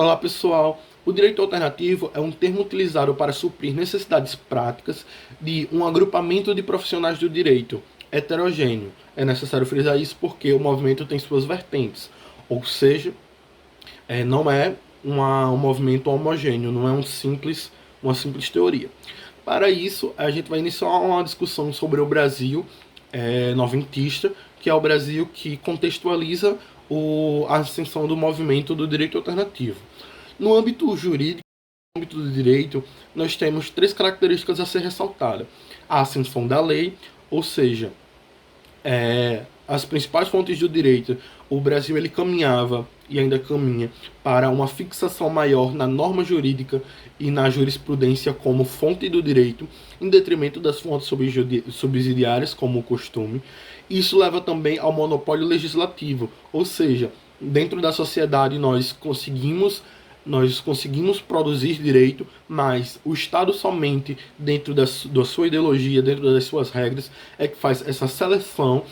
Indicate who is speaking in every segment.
Speaker 1: Olá pessoal, o direito alternativo é um termo utilizado para suprir necessidades práticas de um agrupamento de profissionais do direito heterogêneo. É necessário frisar isso porque o movimento tem suas vertentes, ou seja, não é um movimento homogêneo, não é uma simples teoria. Para isso, a gente vai iniciar uma discussão sobre o Brasil noventista, que é o Brasil que contextualiza a ascensão do movimento do direito alternativo. No âmbito jurídico, no âmbito do direito, nós temos três características a ser ressaltadas. A ascensão da lei, ou seja, as principais fontes do direito, o Brasil ele caminhava e ainda caminha para uma fixação maior na norma jurídica e na jurisprudência como fonte do direito, em detrimento das fontes subsidiárias, como o costume. Isso leva também ao monopólio legislativo, ou seja, dentro da sociedade nós conseguimos produzir direito, mas o Estado somente, dentro da sua ideologia, dentro das suas regras, é que faz essa seleção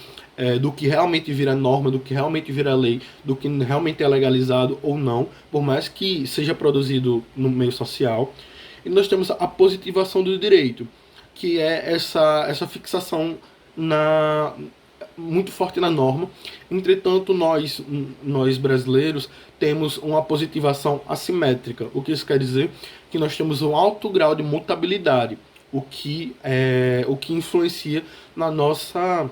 Speaker 1: do que realmente vira norma, do que realmente vira lei, do que realmente é legalizado ou não, por mais que seja produzido no meio social. E nós temos a positivação do direito, que é essa fixação muito forte na norma. Entretanto, nós brasileiros temos uma positivação assimétrica. O que isso quer dizer? Que nós temos um alto grau de mutabilidade, o que influencia na nossa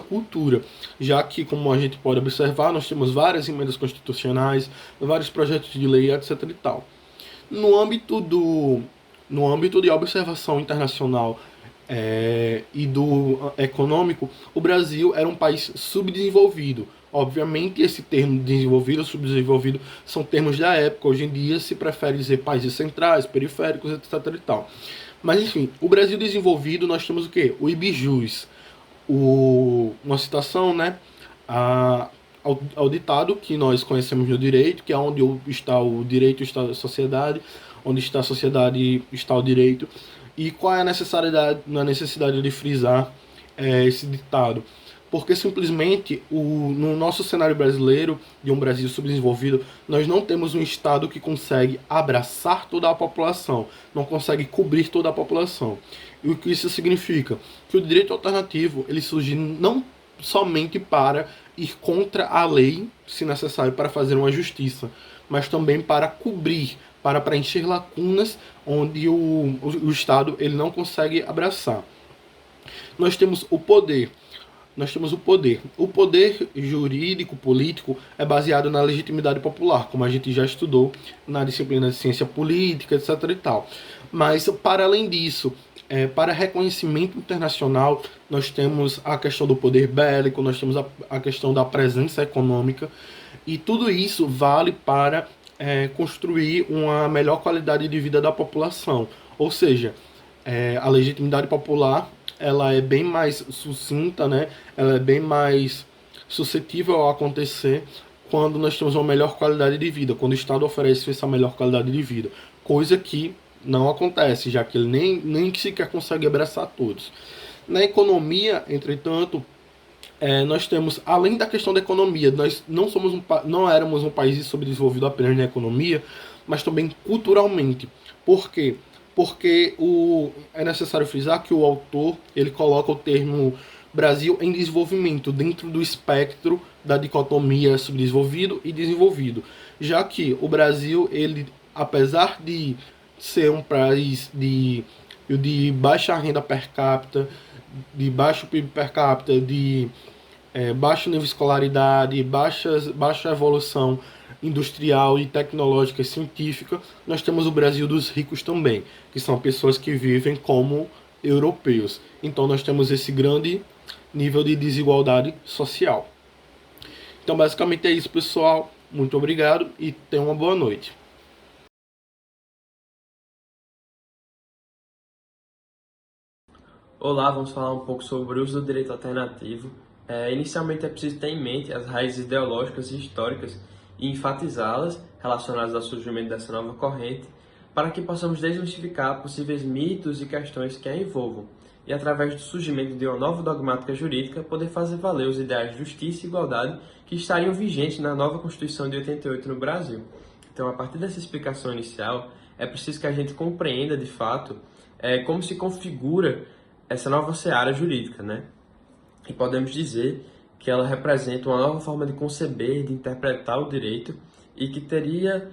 Speaker 1: cultura, já que, como a gente pode observar, nós temos várias emendas constitucionais, vários projetos de lei, etc. e tal. No âmbito de observação internacional e do econômico, o Brasil era um país subdesenvolvido. Obviamente, esse termo desenvolvido, subdesenvolvido, são termos da época. Hoje em dia se prefere dizer países centrais, periféricos, etc. e tal. Mas, enfim, o Brasil desenvolvido, nós temos o quê? O IBJUS, uma citação, né, ao ditado que nós conhecemos no direito, que é onde está o direito, está a sociedade, onde está a sociedade, está o direito. E qual é a necessidade de frisar esse ditado? Porque simplesmente no nosso cenário brasileiro, de um Brasil subdesenvolvido, nós não temos um Estado que consegue abraçar toda a população, não consegue cobrir toda a população. E o que isso significa? Que o direito alternativo ele surge não somente para ir contra a lei, se necessário, para fazer uma justiça, mas também para cobrir, para preencher lacunas onde o Estado ele não consegue abraçar. Nós temos o poder. O poder jurídico, político, é baseado na legitimidade popular, como a gente já estudou na disciplina de ciência política, etc. e tal. Mas, para além disso, para reconhecimento internacional, nós temos a questão do poder bélico, nós temos a questão da presença econômica, e tudo isso vale para construir uma melhor qualidade de vida da população. Ou seja, a legitimidade popular ela é bem mais sucinta, né? Ela é bem mais suscetível a acontecer quando nós temos uma melhor qualidade de vida, quando o Estado oferece essa melhor qualidade de vida, coisa que não acontece, já que ele nem sequer consegue abraçar todos. Na economia, entretanto, nós temos, além da questão da economia, nós não éramos um país subdesenvolvido apenas na economia, mas também culturalmente. Por quê? Porque é necessário frisar que o autor ele coloca o termo Brasil em desenvolvimento dentro do espectro da dicotomia subdesenvolvido e desenvolvido, já que o Brasil, ele, apesar de ser um país de baixa renda per capita, de baixo PIB per capita, de baixo nível de escolaridade, baixa evolução industrial e tecnológica e científica, nós temos o Brasil dos ricos também, que são pessoas que vivem como europeus. Então nós temos esse grande nível de desigualdade social. Então basicamente é isso, pessoal. Muito obrigado e tenham uma boa noite.
Speaker 2: Olá, vamos falar um pouco sobre o uso do direito alternativo. Inicialmente é preciso ter em mente as raízes ideológicas e históricas e enfatizá-las relacionadas ao surgimento dessa nova corrente, para que possamos desmistificar possíveis mitos e questões que a envolvam. e, através do surgimento de uma nova dogmática jurídica, poder fazer valer os ideais de justiça e igualdade que estariam vigentes na nova Constituição de 88 no Brasil. Então, a partir dessa explicação inicial, é preciso que a gente compreenda, de fato, como se configura essa nova seara jurídica, né? E podemos dizer que ela representa uma nova forma de conceber, de interpretar o direito e que teria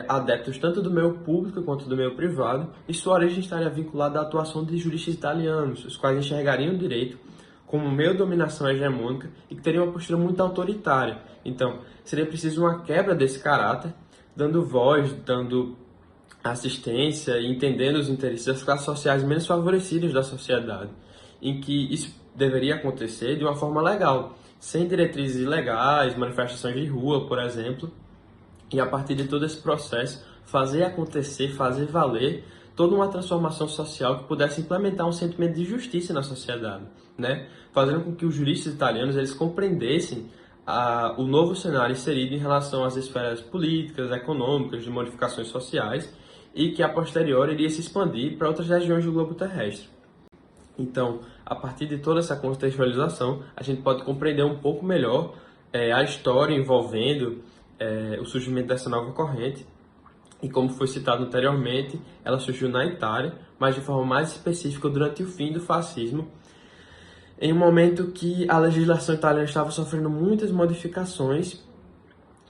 Speaker 2: adeptos tanto do meio público quanto do meio privado, e sua origem estaria vinculada à atuação de juristas italianos, os quais enxergariam o direito como meio de dominação hegemônica e que teriam uma postura muito autoritária. Então, seria preciso uma quebra desse caráter, dando voz, dando assistência e entendendo os interesses das classes sociais menos favorecidas da sociedade, em que isso deveria acontecer de uma forma legal, sem diretrizes ilegais, manifestações de rua, por exemplo, e a partir de todo esse processo fazer acontecer, fazer valer toda uma transformação social que pudesse implementar um sentimento de justiça na sociedade, né? Fazendo com que os juristas italianos eles compreendessem o novo cenário inserido em relação às esferas políticas, econômicas, de modificações sociais, e que a posteriori iria se expandir para outras regiões do globo terrestre. Então, a partir de toda essa contextualização, a gente pode compreender um pouco melhor a história envolvendo o surgimento dessa nova corrente. E como foi citado anteriormente, ela surgiu na Itália, mas de forma mais específica durante o fim do fascismo, em um momento que a legislação italiana estava sofrendo muitas modificações,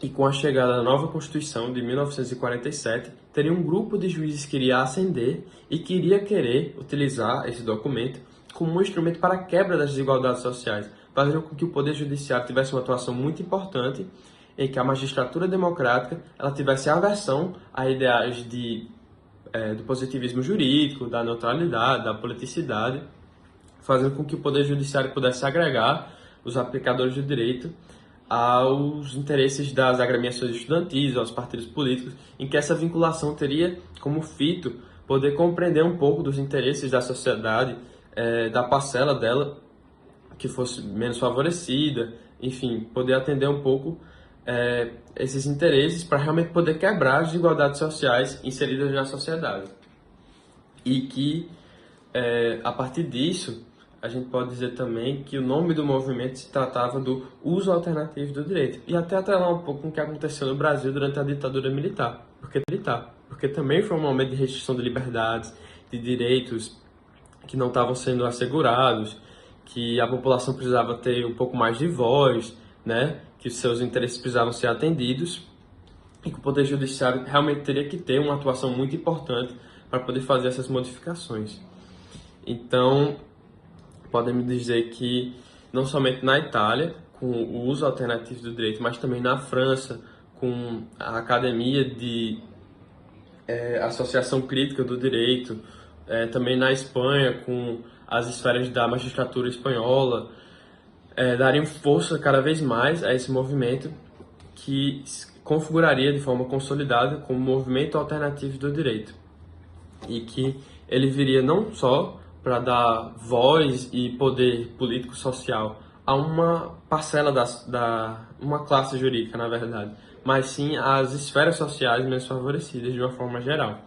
Speaker 2: e com a chegada da nova Constituição de 1947, teria um grupo de juízes que iria ascender e que iria querer utilizar esse documento como um instrumento para a quebra das desigualdades sociais, fazendo com que o Poder Judiciário tivesse uma atuação muito importante, em que a magistratura democrática ela tivesse aversão a ideais do positivismo jurídico, da neutralidade, da politicidade, fazendo com que o Poder Judiciário pudesse agregar os aplicadores do direito aos interesses das agremiações estudantis, aos partidos políticos, em que essa vinculação teria como fito poder compreender um pouco dos interesses da sociedade, da parcela dela que fosse menos favorecida, enfim, poder atender um pouco esses interesses para realmente poder quebrar as desigualdades sociais inseridas na sociedade. E que, a partir disso, a gente pode dizer também que o nome do movimento se tratava do uso alternativo do direito. E até atrelar um pouco com o que aconteceu no Brasil durante a ditadura militar. Porque também foi um momento de restrição de liberdades, de direitos que não estavam sendo assegurados, que a população precisava ter um pouco mais de voz, né? Que os seus interesses precisavam ser atendidos e que o Poder Judiciário realmente teria que ter uma atuação muito importante para poder fazer essas modificações. Então, podemos dizer que não somente na Itália, com o uso alternativo do direito, mas também na França, com a Academia de Associação Crítica do Direito, também na Espanha, com as esferas da magistratura espanhola, dariam força cada vez mais a esse movimento que se configuraria de forma consolidada como movimento alternativo do direito. E que ele viria não só para dar voz e poder político-social a uma parcela uma classe jurídica, na verdade, mas sim às esferas sociais menos favorecidas de uma forma geral,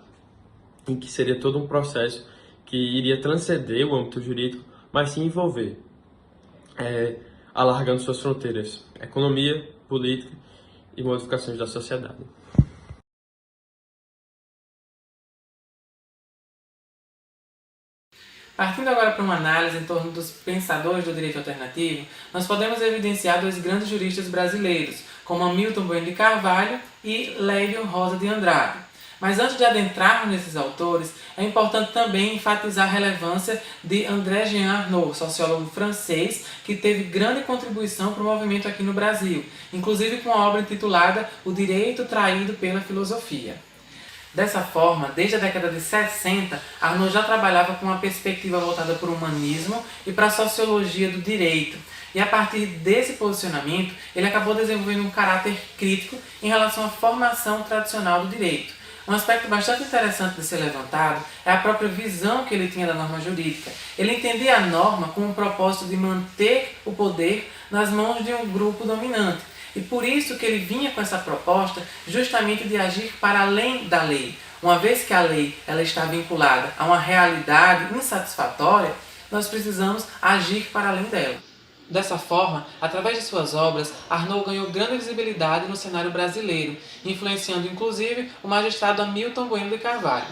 Speaker 2: em que seria todo um processo que iria transcender o âmbito jurídico, mas sim envolver, alargando suas fronteiras, economia, política e modificações da sociedade.
Speaker 3: Partindo agora para uma análise em torno dos pensadores do direito alternativo, nós podemos evidenciar dois grandes juristas brasileiros, como Hamilton Bueno de Carvalho e Lédio Rosa de Andrade. Mas antes de adentrarmos nesses autores, é importante também enfatizar a relevância de André Jean Arnaud, sociólogo francês, que teve grande contribuição para o movimento aqui no Brasil, inclusive com a obra intitulada O Direito Traído pela Filosofia. Dessa forma, desde a década de 60, Arnaud já trabalhava com uma perspectiva voltada para o humanismo e para a sociologia do direito. E a partir desse posicionamento, ele acabou desenvolvendo um caráter crítico em relação à formação tradicional do direito. Um aspecto bastante interessante de ser levantado é a própria visão que ele tinha da norma jurídica. Ele entendia a norma com o propósito de manter o poder nas mãos de um grupo dominante. E por isso que ele vinha com essa proposta justamente de agir para além da lei. Uma vez que a lei ela está vinculada a uma realidade insatisfatória, nós precisamos agir para além dela. Dessa forma, através de suas obras, Arnaud ganhou grande visibilidade no cenário brasileiro, influenciando inclusive o magistrado Hamilton Bueno de Carvalho.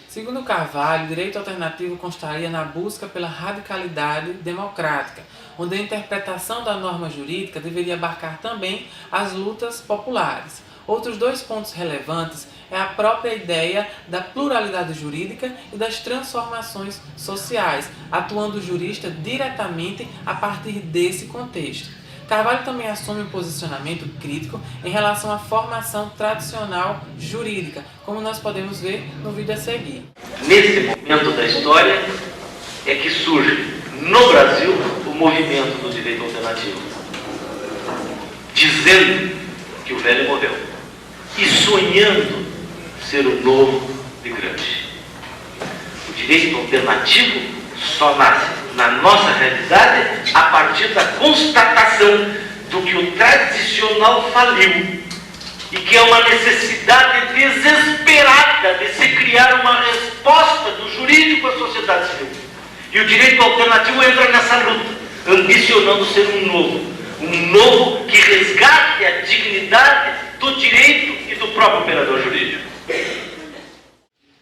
Speaker 3: Segundo Carvalho, o direito alternativo constaria na busca pela radicalidade democrática, onde a interpretação da norma jurídica deveria abarcar também as lutas populares. Outros dois pontos relevantes é a própria ideia da pluralidade jurídica e das transformações sociais, atuando o jurista diretamente a partir desse contexto. Carvalho também assume um posicionamento crítico em relação à formação tradicional jurídica, como nós podemos ver no vídeo a seguir.
Speaker 4: Nesse momento da história é que surge no Brasil o movimento do direito alternativo, dizendo que o velho morreu e sonhando ser o novo e grande. O direito alternativo só nasce na nossa realidade a partir da constatação do que o tradicional faliu e que é uma necessidade desesperada de se criar uma resposta do jurídico à sociedade civil. E o direito alternativo entra nessa luta, ambicionando ser um novo que resgate a dignidade do direito e do próprio operador jurídico.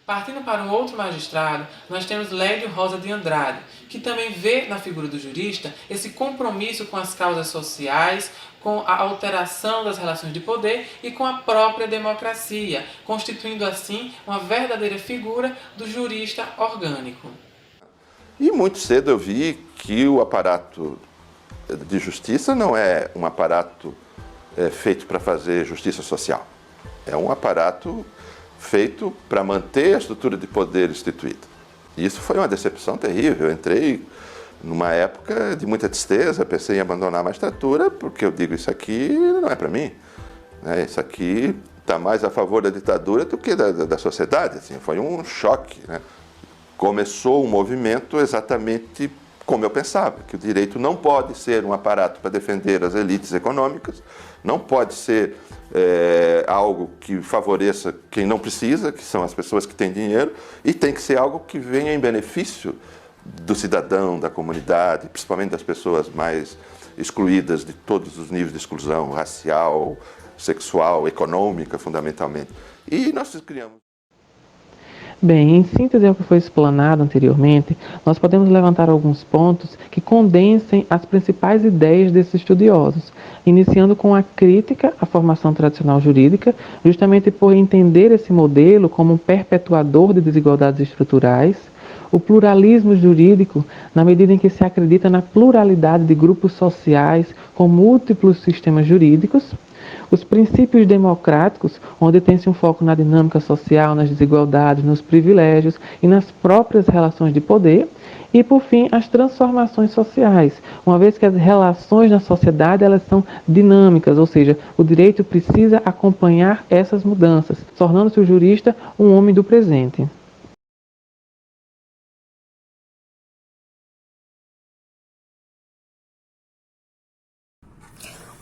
Speaker 3: Partindo para um outro magistrado, nós temos Lédio Rosa de Andrade, que também vê na figura do jurista esse compromisso com as causas sociais, com a alteração das relações de poder e com a própria democracia, constituindo assim uma verdadeira figura do jurista orgânico.
Speaker 5: E muito cedo eu vi que o aparato de justiça não é um aparato feito para fazer justiça social. É um aparato feito para manter a estrutura de poder instituída. E isso foi uma decepção terrível. Eu entrei numa época de muita tristeza, pensei em abandonar a magistratura, porque eu digo, isso aqui não é para mim. Isso aqui está mais a favor da ditadura do que da sociedade. Assim, foi um choque. Começou um movimento exatamente como eu pensava, que o direito não pode ser um aparato para defender as elites econômicas, não pode ser algo que favoreça quem não precisa, que são as pessoas que têm dinheiro, e tem que ser algo que venha em benefício do cidadão, da comunidade, principalmente das pessoas mais excluídas de todos os níveis de exclusão, racial, sexual, econômica, fundamentalmente. E nós criamos...
Speaker 3: Bem, em síntese ao que foi explanado anteriormente, nós podemos levantar alguns pontos que condensem as principais ideias desses estudiosos, iniciando com a crítica à formação tradicional jurídica, justamente por entender esse modelo como um perpetuador de desigualdades estruturais, o pluralismo jurídico, na medida em que se acredita na pluralidade de grupos sociais com múltiplos sistemas jurídicos, os princípios democráticos, onde tem-se um foco na dinâmica social, nas desigualdades, nos privilégios e nas próprias relações de poder, e, por fim, as transformações sociais, uma vez que as relações na sociedade elas são dinâmicas, ou seja, o direito precisa acompanhar essas mudanças, tornando-se o jurista um homem do presente.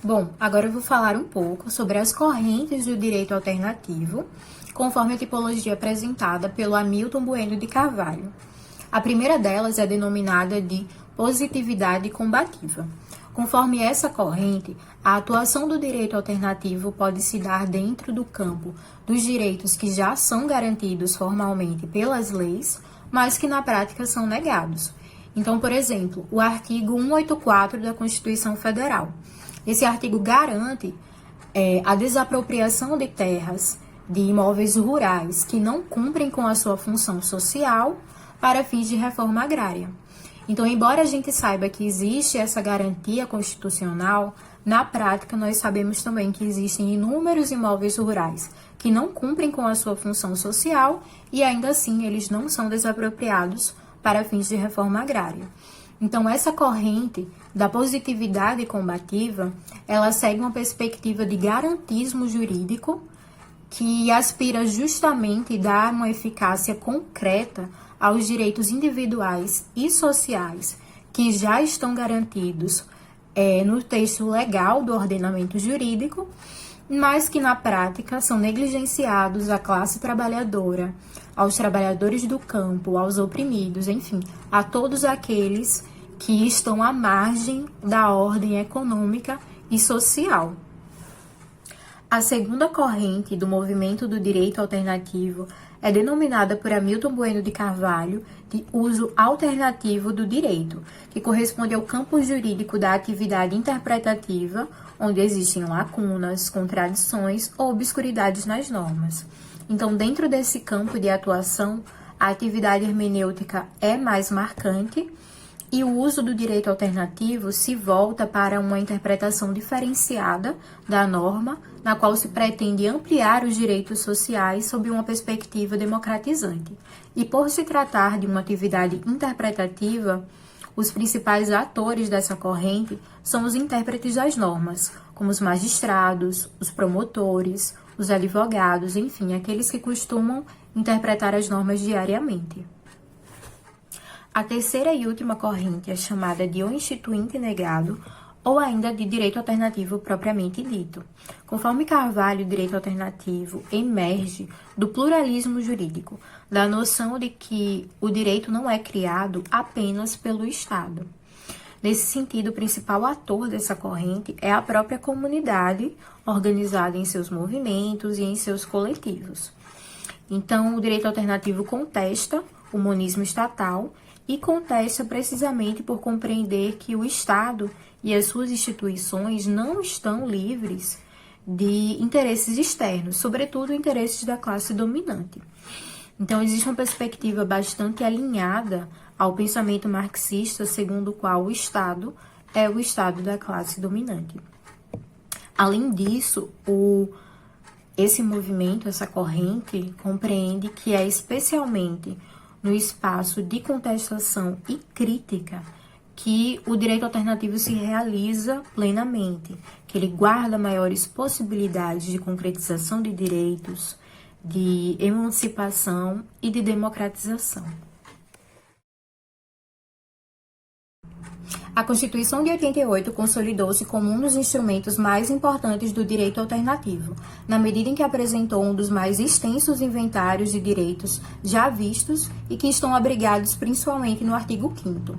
Speaker 6: Bom, agora eu vou falar um pouco sobre as correntes do direito alternativo, conforme a tipologia apresentada pelo Hamilton Bueno de Carvalho. A primeira delas é denominada de positividade combativa. Conforme essa corrente, a atuação do direito alternativo pode se dar dentro do campo dos direitos que já são garantidos formalmente pelas leis, mas que na prática são negados. Então, por exemplo, o artigo 184 da Constituição Federal. Esse artigo garante a desapropriação de terras, de imóveis rurais que não cumprem com a sua função social para fins de reforma agrária. Então, embora a gente saiba que existe essa garantia constitucional, na prática nós sabemos também que existem inúmeros imóveis rurais que não cumprem com a sua função social e ainda assim eles não são desapropriados para fins de reforma agrária. Então, essa corrente da positividade combativa, ela segue uma perspectiva de garantismo jurídico que aspira justamente a dar uma eficácia concreta aos direitos individuais e sociais que já estão garantidos no texto legal do ordenamento jurídico, mas que na prática são negligenciados à classe trabalhadora, aos trabalhadores do campo, aos oprimidos, enfim, a todos aqueles que estão à margem da ordem econômica e social. A segunda corrente do movimento do direito alternativo é denominada por Hamilton Bueno de Carvalho de uso alternativo do direito, que corresponde ao campo jurídico da atividade interpretativa, onde existem lacunas, contradições ou obscuridades nas normas. Então, dentro desse campo de atuação, a atividade hermenêutica é mais marcante e o uso do direito alternativo se volta para uma interpretação diferenciada da norma, na qual se pretende ampliar os direitos sociais sob uma perspectiva democratizante. E por se tratar de uma atividade interpretativa, os principais atores dessa corrente são os intérpretes das normas, como os magistrados, os promotores, os advogados, enfim, aqueles que costumam interpretar as normas diariamente. A terceira e última corrente é chamada de o instituinte negado, ou ainda de direito alternativo propriamente dito. Conforme Carvalho, o direito alternativo emerge do pluralismo jurídico, da noção de que o direito não é criado apenas pelo Estado. Nesse sentido, o principal ator dessa corrente é a própria comunidade, organizada em seus movimentos e em seus coletivos. Então, o direito alternativo contesta o monismo estatal e contesta precisamente por compreender que o Estado e as suas instituições não estão livres de interesses externos, sobretudo interesses da classe dominante. Então, existe uma perspectiva bastante alinhada ao pensamento marxista, segundo o qual o Estado é o Estado da classe dominante. Além disso, esse movimento, essa corrente, compreende que é especialmente no espaço de contestação e crítica que o direito alternativo se realiza plenamente, que ele guarda maiores possibilidades de concretização de direitos, de emancipação e de democratização. A Constituição de 88 consolidou-se como um dos instrumentos mais importantes do direito alternativo, na medida em que apresentou um dos mais extensos inventários de direitos já vistos e que estão abrigados principalmente no artigo 5º.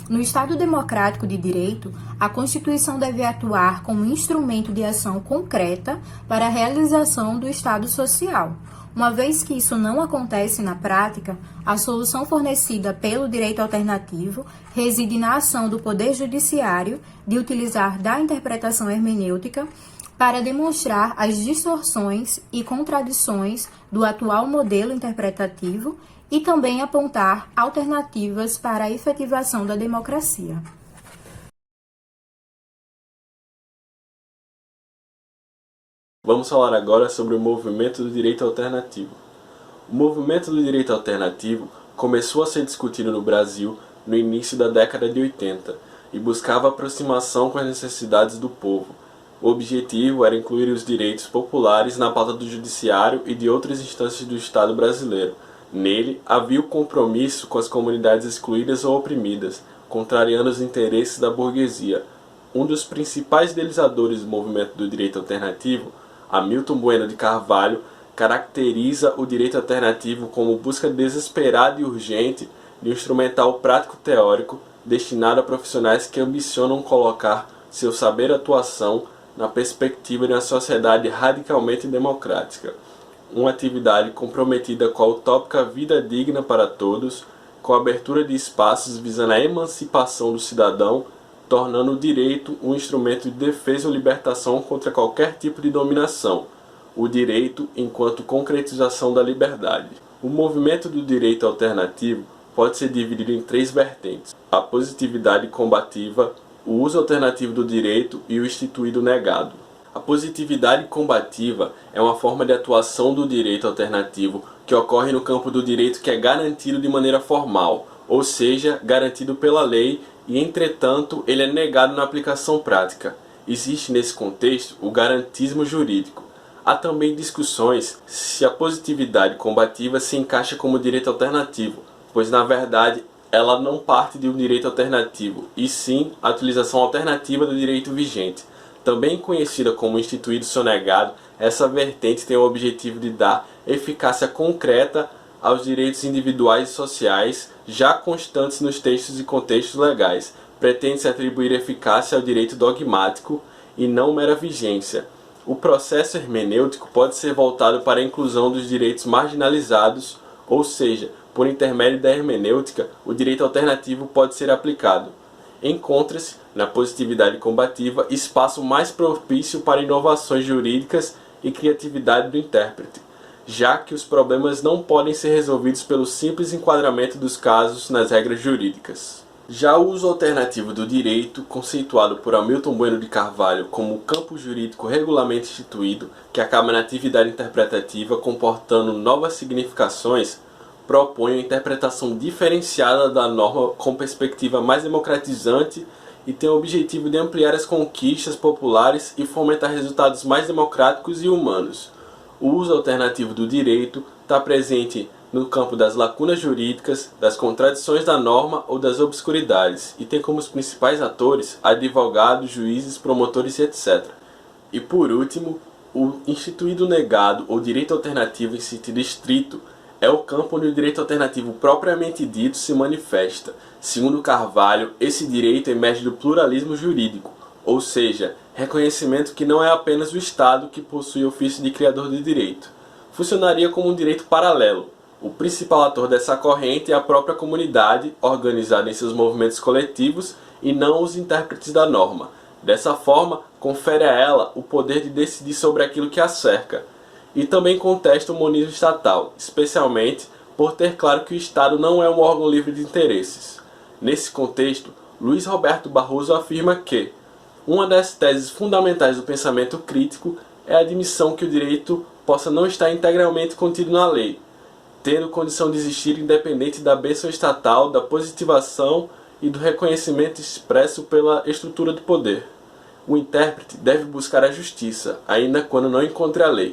Speaker 6: No Estado democrático de direito, a Constituição deve atuar como instrumento de ação concreta para a realização do Estado social. Uma vez que isso não acontece na prática, a solução fornecida pelo direito alternativo reside na ação do Poder Judiciário de utilizar da interpretação hermenêutica para demonstrar as distorções e contradições do atual modelo interpretativo e também apontar alternativas para a efetivação da democracia.
Speaker 2: Vamos falar agora sobre o movimento do direito alternativo. O movimento do direito alternativo começou a ser discutido no Brasil no início da década de 80 e buscava aproximação com as necessidades do povo. O objetivo era incluir os direitos populares na pauta do judiciário e de outras instâncias do Estado brasileiro. Nele, havia o compromisso com as comunidades excluídas ou oprimidas, contrariando os interesses da burguesia. Um dos principais idealizadores do movimento do direito alternativo, Hamilton Bueno de Carvalho, caracteriza o direito alternativo como busca desesperada e urgente de um instrumental prático-teórico destinado a profissionais que ambicionam colocar seu saber e atuação na perspectiva de uma sociedade radicalmente democrática. Uma atividade comprometida com a utópica vida digna para todos, com a abertura de espaços visando a emancipação do cidadão, tornando o direito um instrumento de defesa ou libertação contra qualquer tipo de dominação, o direito enquanto concretização da liberdade. O movimento do direito alternativo pode ser dividido em três vertentes: a positividade combativa, o uso alternativo do direito e o instituído negado. A positividade combativa é uma forma de atuação do direito alternativo que ocorre no campo do direito que é garantido de maneira formal, ou seja, garantido pela lei e, entretanto, ele é negado na aplicação prática. Existe nesse contexto o garantismo jurídico. Há também discussões se a positividade combativa se encaixa como direito alternativo, pois na verdade ela não parte de um direito alternativo, e sim a utilização alternativa do direito vigente. Também conhecida como instituído sonegado, essa vertente tem o objetivo de dar eficácia concreta aos direitos individuais e sociais já constantes nos textos e contextos legais. Pretende-se atribuir eficácia ao direito dogmático e não mera vigência. O processo hermenêutico pode ser voltado para a inclusão dos direitos marginalizados, ou seja, por intermédio da hermenêutica, o direito alternativo pode ser aplicado. Encontra-se, na positividade combativa, espaço mais propício para inovações jurídicas e criatividade do intérprete, já que os problemas não podem ser resolvidos pelo simples enquadramento dos casos nas regras jurídicas. Já o uso alternativo do direito, conceituado por Hamilton Bueno de Carvalho como campo jurídico regularmente instituído, que acaba na atividade interpretativa comportando novas significações, propõe uma interpretação diferenciada da norma com perspectiva mais democratizante e tem o objetivo de ampliar as conquistas populares e fomentar resultados mais democráticos e humanos. O uso alternativo do direito está presente no campo das lacunas jurídicas, das contradições da norma ou das obscuridades, e tem como os principais atores advogados, juízes, promotores e etc. E por último, o instituído negado ou direito alternativo em sentido estrito é o campo onde o direito alternativo propriamente dito se manifesta. Segundo Carvalho, esse direito emerge do pluralismo jurídico, ou seja, reconhecimento que não é apenas o Estado que possui ofício de criador de direito. Funcionaria como um direito paralelo. O principal ator dessa corrente é a própria comunidade, organizada em seus movimentos coletivos, e não os intérpretes da norma. Dessa forma, confere a ela o poder de decidir sobre aquilo que a cerca. E também contesta o monismo estatal, especialmente por ter claro que o Estado não é um órgão livre de interesses. Nesse contexto, Luiz Roberto Barroso afirma que uma das teses fundamentais do pensamento crítico é a admissão que o direito possa não estar integralmente contido na lei, tendo condição de existir independente da bênção estatal, da positivação e do reconhecimento expresso pela estrutura do poder. O intérprete deve buscar a justiça, ainda quando não encontre a lei.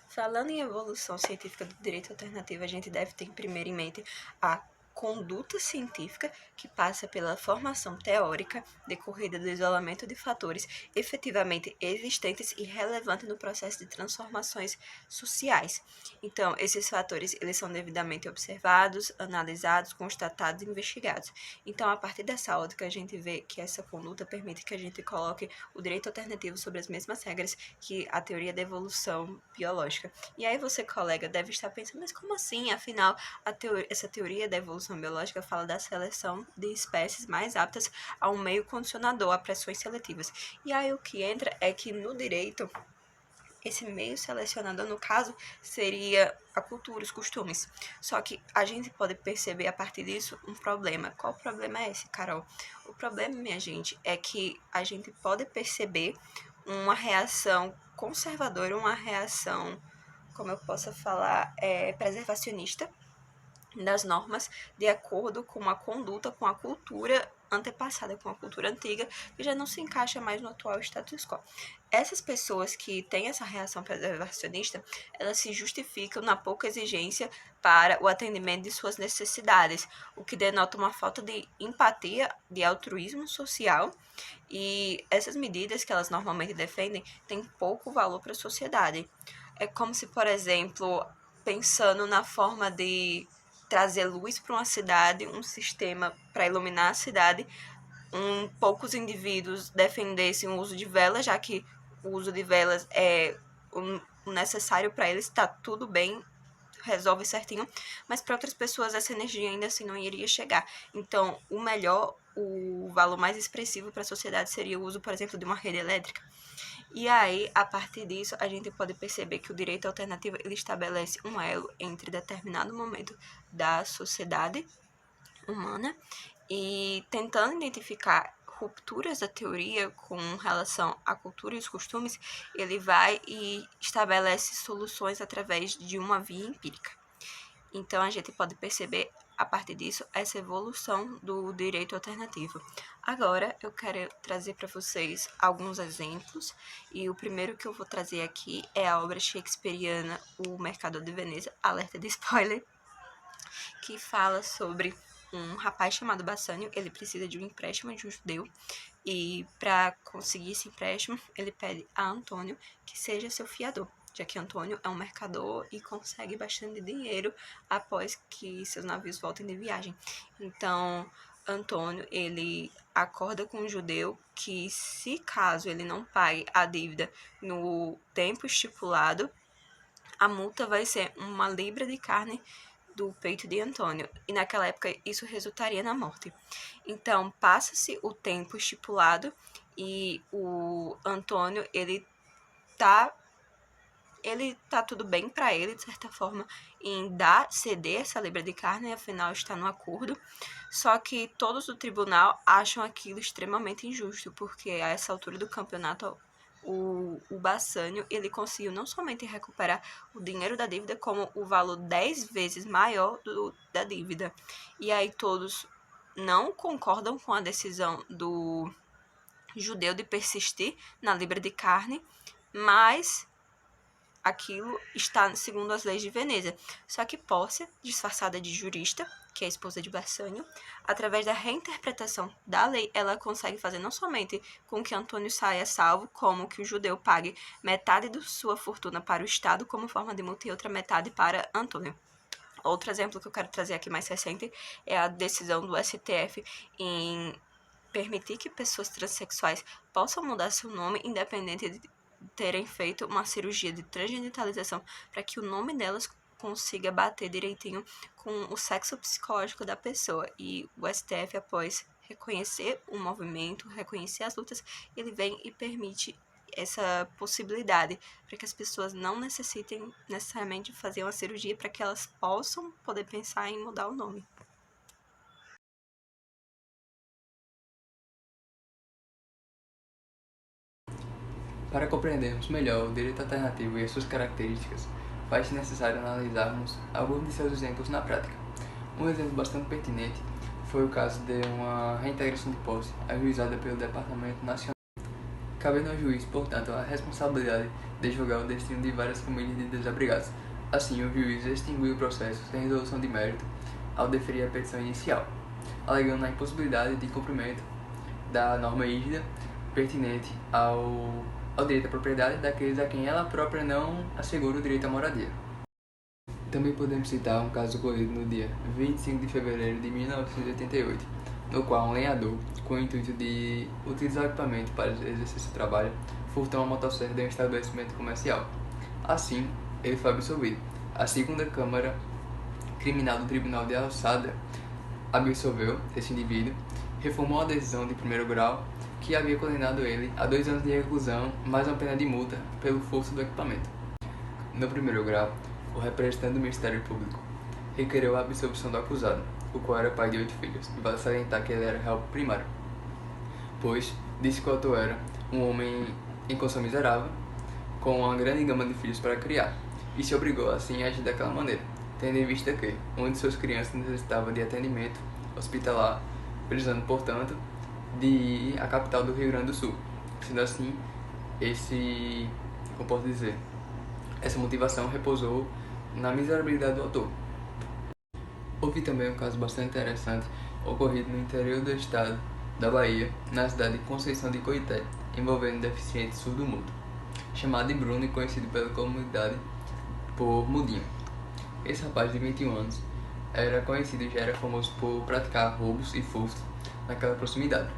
Speaker 7: Falando em evolução científica do direito alternativo, a gente deve ter primeiro em mente a conduta científica, que passa pela formação teórica decorrida do isolamento de fatores efetivamente existentes e relevantes no processo de transformações sociais. Então, esses fatores eles são devidamente observados, analisados, constatados e investigados. Então, a partir dessa ótica, a gente vê que essa conduta permite que a gente coloque o direito alternativo sobre as mesmas regras que a teoria da evolução biológica. E aí você, colega, deve estar pensando, mas como assim? Afinal, essa teoria da evolução biológica fala da seleção de espécies mais aptas a um meio condicionador a pressões seletivas. E aí o que entra é que no direito, esse meio selecionador, no caso, seria a cultura, os costumes. Só que a gente pode perceber a partir disso um problema. Qual o problema é esse, Carol? O problema, minha gente, é que a gente pode perceber uma reação conservadora, uma reação, como eu posso falar, preservacionista das normas de acordo com a conduta, com a cultura antepassada, com a cultura antiga, que já não se encaixa mais no atual status quo. Essas pessoas que têm essa reação preservacionista, elas se justificam na pouca exigência para o atendimento de suas necessidades, o que denota uma falta de empatia, de altruísmo social, e essas medidas que elas normalmente defendem têm pouco valor para a sociedade. É como se, por exemplo, pensando na forma de trazer luz para uma cidade, um sistema para iluminar a cidade, poucos indivíduos defendessem o uso de velas, já que o uso de velas é o necessário para eles, está tudo bem, resolve certinho, mas para outras pessoas essa energia ainda assim não iria chegar. Então, o melhor, o valor mais expressivo para a sociedade seria o uso, por exemplo, de uma rede elétrica. E aí, a partir disso, a gente pode perceber que o direito alternativo ele estabelece um elo entre determinado momento da sociedade humana e tentando identificar rupturas da teoria com relação à cultura e os costumes, ele vai e estabelece soluções através de uma via empírica. Então, a gente pode perceber, a partir disso, essa evolução do direito alternativo. Agora, eu quero trazer para vocês alguns exemplos, e o primeiro que eu vou trazer aqui é a obra shakespeariana O Mercador de Veneza, alerta de spoiler, que fala sobre um rapaz chamado Bassânio. Ele precisa de um empréstimo de um judeu, e para conseguir esse empréstimo, ele pede a Antônio que seja seu fiador, já que Antônio é um mercador e consegue bastante dinheiro após que seus navios voltem de viagem. Então, Antônio, ele acorda com o judeu que, se caso ele não pague a dívida no tempo estipulado, a multa vai ser 1 libra de carne do peito de Antônio, e naquela época isso resultaria na morte. Então, passa-se o tempo estipulado e o Antônio, ele tá tudo bem para ele, de certa forma, em ceder essa libra de carne, afinal está no acordo. Só que todos do tribunal acham aquilo extremamente injusto, porque a essa altura do campeonato o Bassânio, ele conseguiu não somente recuperar o dinheiro da dívida, como o valor 10 vezes maior da dívida. E aí todos não concordam com a decisão do judeu de persistir na libra de carne, mas aquilo está segundo as leis de Veneza. Só que Pórcia, disfarçada de jurista, que é a esposa de Bassânio, através da reinterpretação da lei, ela consegue fazer não somente com que Antônio saia salvo, como que o judeu pague metade de sua fortuna para o Estado como forma de multa e outra metade para Antônio. Outro exemplo que eu quero trazer aqui mais recente é a decisão do STF em permitir que pessoas transexuais possam mudar seu nome, independente de terem feito uma cirurgia de transgenitalização, para que o nome delas consiga bater direitinho com o sexo psicológico da pessoa. E o STF, após reconhecer o movimento, reconhecer as lutas, ele vem e permite essa possibilidade para que as pessoas não necessitem necessariamente fazer uma cirurgia, para que elas possam poder pensar em mudar o nome.
Speaker 8: Para compreendermos melhor o direito alternativo e as suas características, faz-se necessário analisarmos alguns de seus exemplos na prática. Um exemplo bastante pertinente foi o caso de uma reintegração de posse ajuizada pelo Departamento Nacional, cabendo ao juiz, portanto, a responsabilidade de julgar o destino de várias famílias de desabrigados. Assim, o juiz extinguiu o processo sem resolução de mérito ao deferir a petição inicial, alegando a impossibilidade de cumprimento da norma rígida pertinente ao direito à propriedade daqueles a quem ela própria não assegura o direito à moradia. Também podemos citar um caso ocorrido no dia 25 de fevereiro de 1988, no qual um lenhador, com o intuito de utilizar o equipamento para exercer seu trabalho, furtou uma motosserra de um estabelecimento comercial. Assim, ele foi absolvido. A segunda Câmara Criminal do Tribunal de Alçada absolveu esse indivíduo, reformou a decisão de primeiro grau que havia condenado ele a 2 anos de reclusão mais uma pena de multa pelo furto do equipamento. No primeiro grau, o representante do Ministério Público requereu a absolvição do acusado, o qual era pai de 8 filhos, e vale salientar que ele era réu primário, pois disse que o autor era um homem em condição miserável, com uma grande gama de filhos para criar, e se obrigou assim a agir daquela maneira, tendo em vista que uma de suas crianças necessitava de atendimento hospitalar, precisando, portanto, de ir à capital do Rio Grande do Sul. Sendo assim, como posso dizer, essa motivação repousou na miserabilidade do autor. Houve também um caso bastante interessante ocorrido no interior do estado da Bahia, na cidade de Conceição de Coité, envolvendo um deficiente surdo-mudo, chamado de Bruno e conhecido pela comunidade por Mudinho. Esse rapaz de 21 anos era conhecido e já era famoso por praticar roubos e furtos naquela proximidade.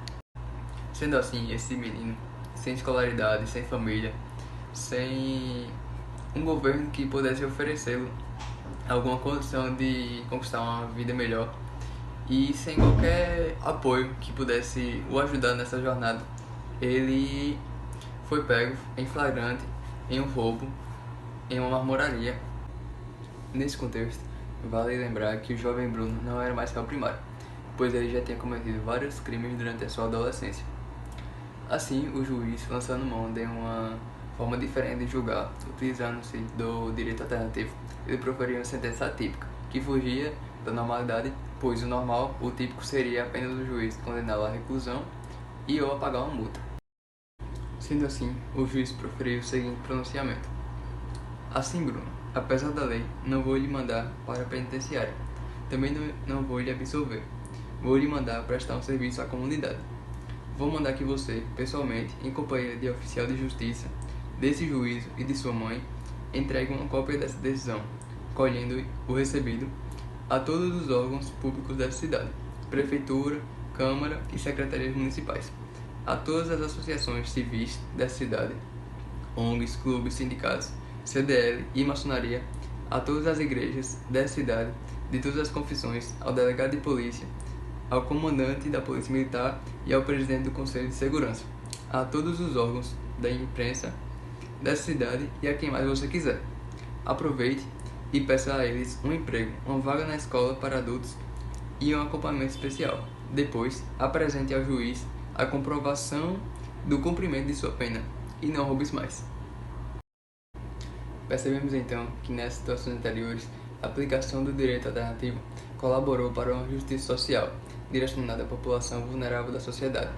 Speaker 8: Sendo assim, esse menino, sem escolaridade, sem família, sem um governo que pudesse oferecê-lo alguma condição de conquistar uma vida melhor e sem qualquer apoio que pudesse o ajudar nessa jornada, ele foi pego em flagrante em um roubo em uma marmoraria. Nesse contexto, vale lembrar que o jovem Bruno não era mais réu primário, pois ele já tinha cometido vários crimes durante a sua adolescência. Assim, o juiz, lançando mão de uma forma diferente de julgar, utilizando-se do direito alternativo, ele proferiu uma sentença atípica, que fugia da normalidade, pois o normal, o típico, seria apenas o juiz condená-lo à reclusão e ou a pagar uma multa. Sendo assim, o juiz proferiu o seguinte pronunciamento: assim, Bruno, apesar da lei, não vou lhe mandar para a penitenciária, Também não vou lhe absolver. Vou lhe mandar prestar um serviço à comunidade. Vou mandar que você, pessoalmente, em companhia de oficial de justiça, desse juízo e de sua mãe, entregue uma cópia dessa decisão, colhendo o recebido a todos os órgãos públicos dessa cidade, prefeitura, câmara e secretarias municipais, a todas as associações civis dessa cidade, ONGs, clubes, sindicatos, CDL e maçonaria, a todas as igrejas dessa cidade, de todas as confissões, ao delegado de polícia, ao comandante da Polícia Militar e ao presidente do Conselho de Segurança, a todos os órgãos da imprensa dessa cidade e a quem mais você quiser. Aproveite e peça a eles um emprego, uma vaga na escola para adultos e um acompanhamento especial. Depois, apresente ao juiz a comprovação do cumprimento de sua pena e não roubes mais. Percebemos então que nessas situações anteriores, a aplicação do direito alternativo colaborou para uma justiça social direcionada à população vulnerável da sociedade.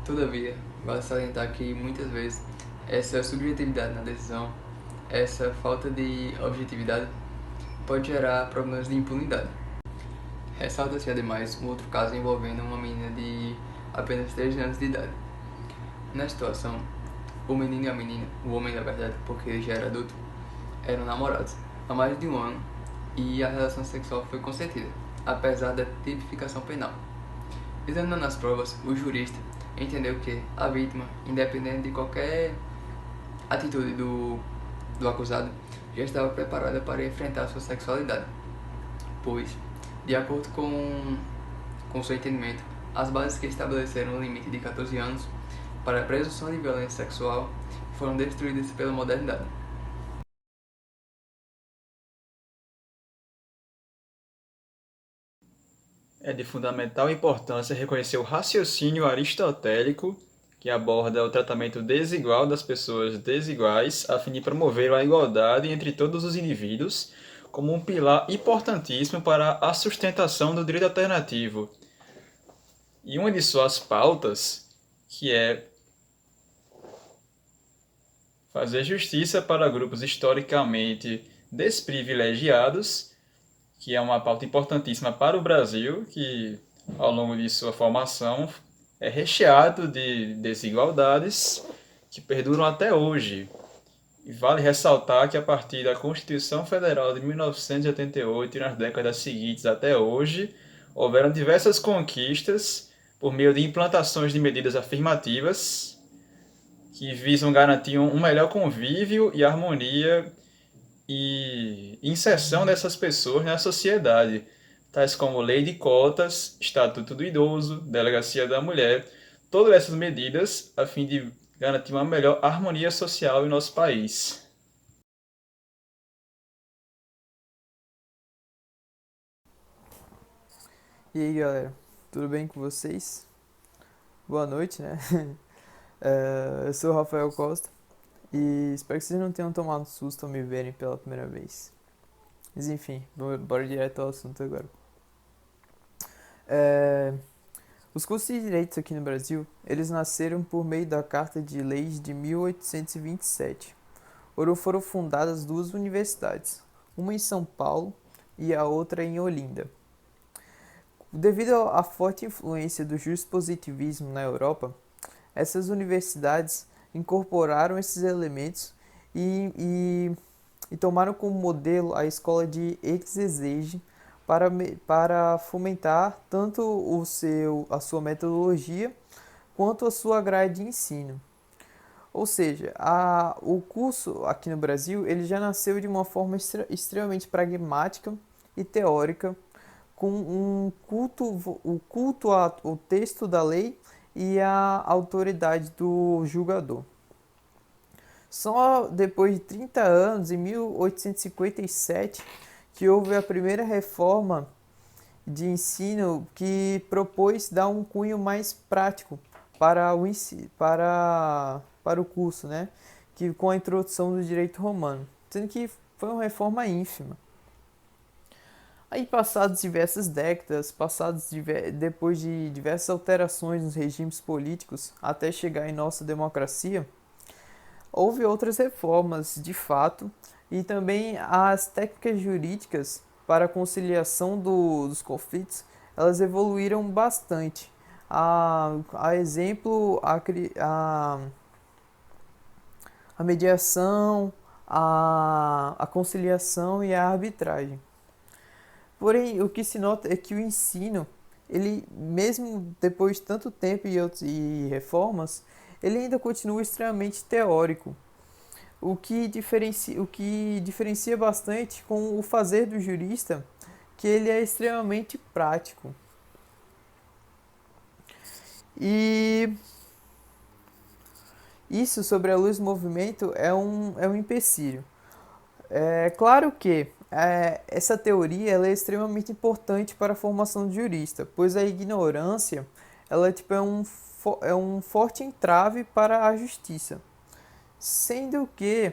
Speaker 8: Todavia, vale salientar que muitas vezes essa subjetividade na decisão, essa falta de objetividade, pode gerar problemas de impunidade. Ressalta-se ademais um outro caso envolvendo uma menina de apenas 13 anos de idade. Na situação, o menino e a menina, o homem na verdade, porque ele já era adulto, eram namorados há mais de um ano e a relação sexual foi consentida, apesar da tipificação penal. Examinando as provas, o jurista entendeu que a vítima, independente de qualquer atitude do acusado, já estava preparada para enfrentar sua sexualidade, pois, de acordo com seu entendimento, as bases que estabeleceram o limite de 14 anos para a presunção de violência sexual foram destruídas pela modernidade.
Speaker 9: É de fundamental importância reconhecer o raciocínio aristotélico que aborda o tratamento desigual das pessoas desiguais a fim de promover a igualdade entre todos os indivíduos como um pilar importantíssimo para a sustentação do direito alternativo. E uma de suas pautas, que é fazer justiça para grupos historicamente desprivilegiados, que é uma pauta importantíssima para o Brasil, que ao longo de sua formação é recheado de desigualdades que perduram até hoje. E vale ressaltar que a partir da Constituição Federal de 1988 e nas décadas seguintes até hoje, houveram diversas conquistas por meio de implantações de medidas afirmativas que visam garantir um melhor convívio e harmonia e inserção dessas pessoas na sociedade, tais como lei de cotas, estatuto do idoso, delegacia da mulher, todas essas medidas a fim de garantir uma melhor harmonia social em nosso país.
Speaker 10: E aí galera, tudo bem com vocês? Boa noite, né? Eu sou o Rafael Costa e espero que vocês não tenham tomado susto ao me verem pela primeira vez. Mas enfim, bora direto ao assunto agora. Os cursos de direitos aqui no Brasil, eles nasceram por meio da Carta de Leis de 1827. Foram fundadas duas universidades, uma em São Paulo e a outra em Olinda. Devido à forte influência do jurispositivismo na Europa, essas universidades incorporaram esses elementos e tomaram como modelo a escola de exegese para fomentar tanto a sua metodologia quanto a sua grade de ensino. Ou seja, o curso aqui no Brasil ele já nasceu de uma forma extremamente pragmática e teórica, com o culto ao texto da lei e à autoridade do julgador. Só depois de 30 anos, em 1857, que houve a primeira reforma de ensino que propôs dar um cunho mais prático para o curso, né? Que, com a introdução do direito romano, sendo que foi uma reforma ínfima. Aí, passadas diversas décadas, depois de diversas alterações nos regimes políticos, até chegar em nossa democracia, houve outras reformas de fato, e também as técnicas jurídicas para a conciliação dos conflitos, elas evoluíram bastante. A exemplo, a mediação, a conciliação e a arbitragem. Porém, o que se nota é que o ensino, ele mesmo depois de tanto tempo e reformas, ele ainda continua extremamente teórico, o que diferencia bastante com o fazer do jurista, que ele é extremamente prático. E isso, sobre a luz do movimento, é um empecilho. É claro que essa teoria ela é extremamente importante para a formação de jurista, pois a ignorância ela, tipo, é um forte entrave para a justiça. Sendo que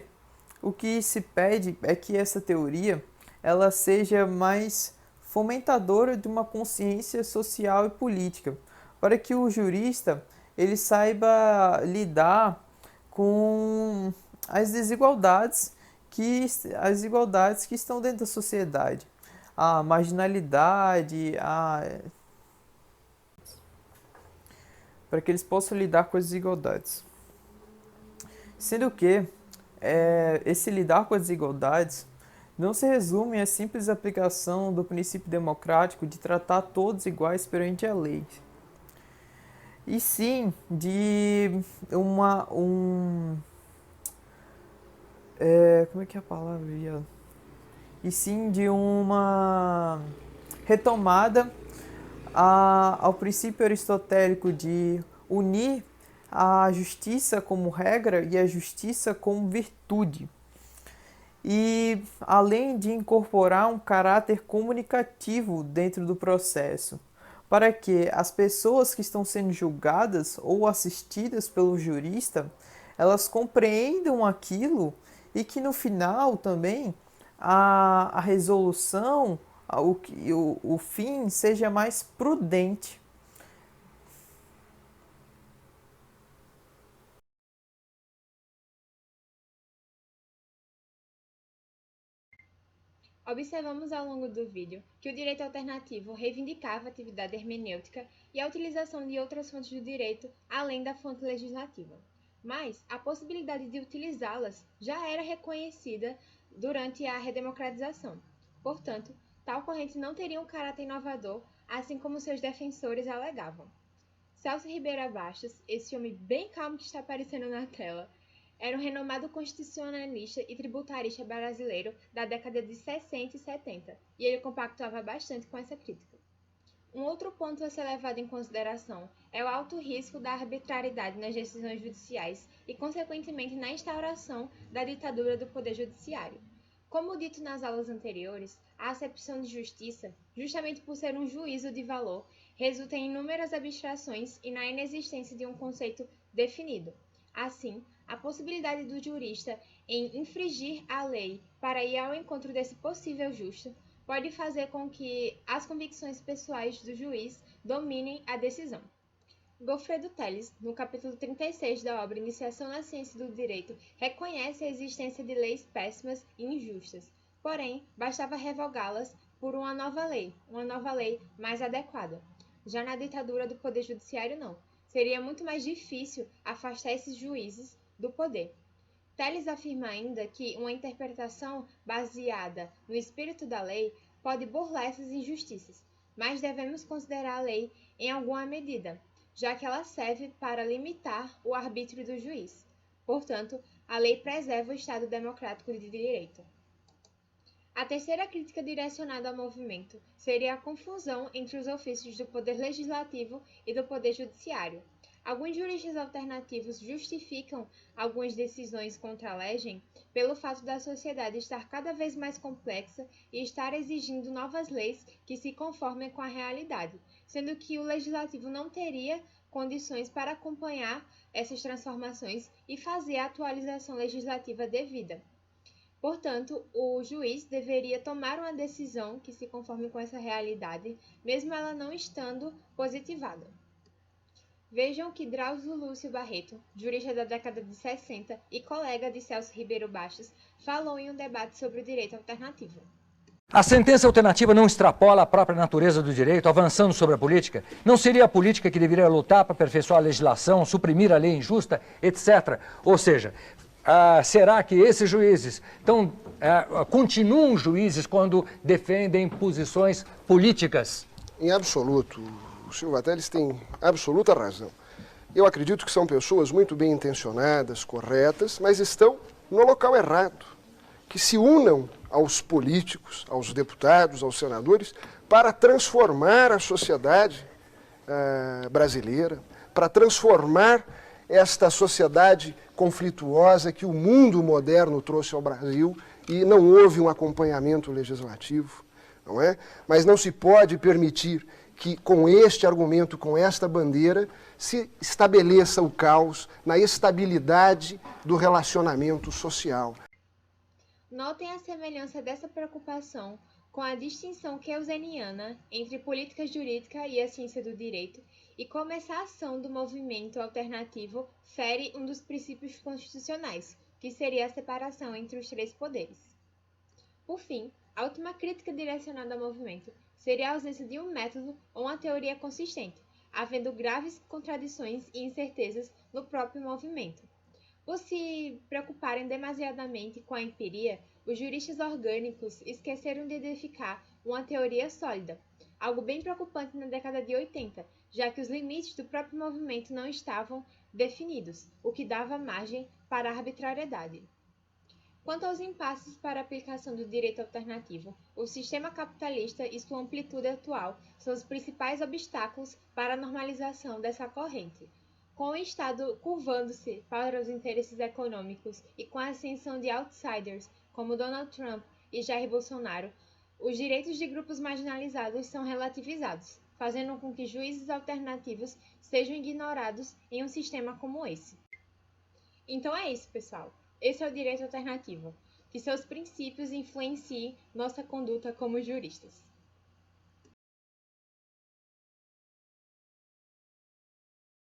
Speaker 10: o que se pede é que essa teoria ela seja mais fomentadora de uma consciência social e política, para que o jurista ele saiba lidar com as desigualdades que estão dentro da sociedade, a marginalidade, para que eles possam lidar com as desigualdades. Sendo que esse lidar com as desigualdades não se resume à simples aplicação do princípio democrático de tratar todos iguais perante a lei, e sim de como é que é a palavra? E sim de uma retomada ao princípio aristotélico de unir a justiça como regra e a justiça como virtude. E além de incorporar um caráter comunicativo dentro do processo, para que as pessoas que estão sendo julgadas ou assistidas pelo jurista, elas compreendam aquilo e que no final também a resolução, o fim seja mais prudente.
Speaker 6: Observamos ao longo do vídeo que o direito alternativo reivindicava a atividade hermenêutica e a utilização de outras fontes do direito além da fonte legislativa. Mas a possibilidade de utilizá-las já era reconhecida durante a redemocratização. Portanto, tal corrente não teria um caráter inovador, assim como seus defensores alegavam. Celso Ribeiro Bastos, esse homem bem calmo que está aparecendo na tela, era um renomado constitucionalista e tributarista brasileiro da década de 60 e 70, e ele compactuava bastante com essa crítica. Um outro ponto a ser levado em consideração é o alto risco da arbitrariedade nas decisões judiciais e, consequentemente, na instauração da ditadura do poder judiciário. Como dito nas aulas anteriores, a acepção de justiça, justamente por ser um juízo de valor, resulta em inúmeras abstrações e na inexistência de um conceito definido. Assim, a possibilidade do jurista em infringir a lei para ir ao encontro desse possível justo pode fazer com que as convicções pessoais do juiz dominem a decisão. Goffredo Telles, no capítulo 36 da obra Iniciação na Ciência do Direito, reconhece a existência de leis péssimas e injustas, porém, bastava revogá-las por uma nova lei mais adequada. Já na ditadura do Poder Judiciário, não. Seria muito mais difícil afastar esses juízes do poder. Telles afirma ainda que uma interpretação baseada no espírito da lei pode burlar essas injustiças, mas devemos considerar a lei em alguma medida, já que ela serve para limitar o arbítrio do juiz. Portanto, a lei preserva o Estado democrático de direito. A terceira crítica direcionada ao movimento seria a confusão entre os ofícios do Poder Legislativo e do Poder Judiciário. Alguns juristas alternativos justificam algumas decisões contra a legem pelo fato da sociedade estar cada vez mais complexa e estar exigindo novas leis que se conformem com a realidade, sendo que o legislativo não teria condições para acompanhar essas transformações e fazer a atualização legislativa devida. Portanto, o juiz deveria tomar uma decisão que se conforme com essa realidade, mesmo ela não estando positivada. Vejam que Drauzio Lúcio Barreto, jurista da década de 60 e colega de Celso Ribeiro Bastos, falou em um debate sobre o direito alternativo.
Speaker 11: A sentença alternativa não extrapola a própria natureza do direito, avançando sobre a política? Não seria a política que deveria lutar para aperfeiçoar a legislação, suprimir a lei injusta, etc.? Ou seja, será que esses juízes continuam juízes quando defendem posições políticas?
Speaker 12: Em absoluto, o Silva Teles tem absoluta razão. Eu acredito que são pessoas muito bem intencionadas, corretas, mas estão no local errado. Que se unam aos políticos, aos deputados, aos senadores, para transformar a sociedade brasileira, para transformar esta sociedade conflituosa que o mundo moderno trouxe ao Brasil e não houve um acompanhamento legislativo, não é? Mas não se pode permitir que com este argumento, com esta bandeira, se estabeleça o caos na estabilidade do relacionamento social.
Speaker 13: Notem a semelhança dessa preocupação com a distinção keynesiana entre política jurídica e a ciência do direito e como essa ação do movimento alternativo fere um dos princípios constitucionais, que seria a separação entre os três poderes. Por fim, a última crítica direcionada ao movimento seria a ausência de um método ou uma teoria consistente, havendo graves contradições e incertezas no próprio movimento. Por se preocuparem demasiadamente com a empiria, os juristas orgânicos esqueceram de edificar uma teoria sólida, algo bem preocupante na década de 80, já que os limites do próprio movimento não estavam definidos, o que dava margem para a arbitrariedade. Quanto aos impasses para a aplicação do direito alternativo, o sistema capitalista e sua amplitude atual são os principais obstáculos para a normalização dessa corrente. Com o Estado curvando-se para os interesses econômicos e com a ascensão de outsiders como Donald Trump e Jair Bolsonaro, os direitos de grupos marginalizados são relativizados, fazendo com que juízes alternativos sejam ignorados em um sistema como esse. Então é isso, pessoal. Esse é o direito alternativo. Que seus princípios influenciem nossa conduta como juristas.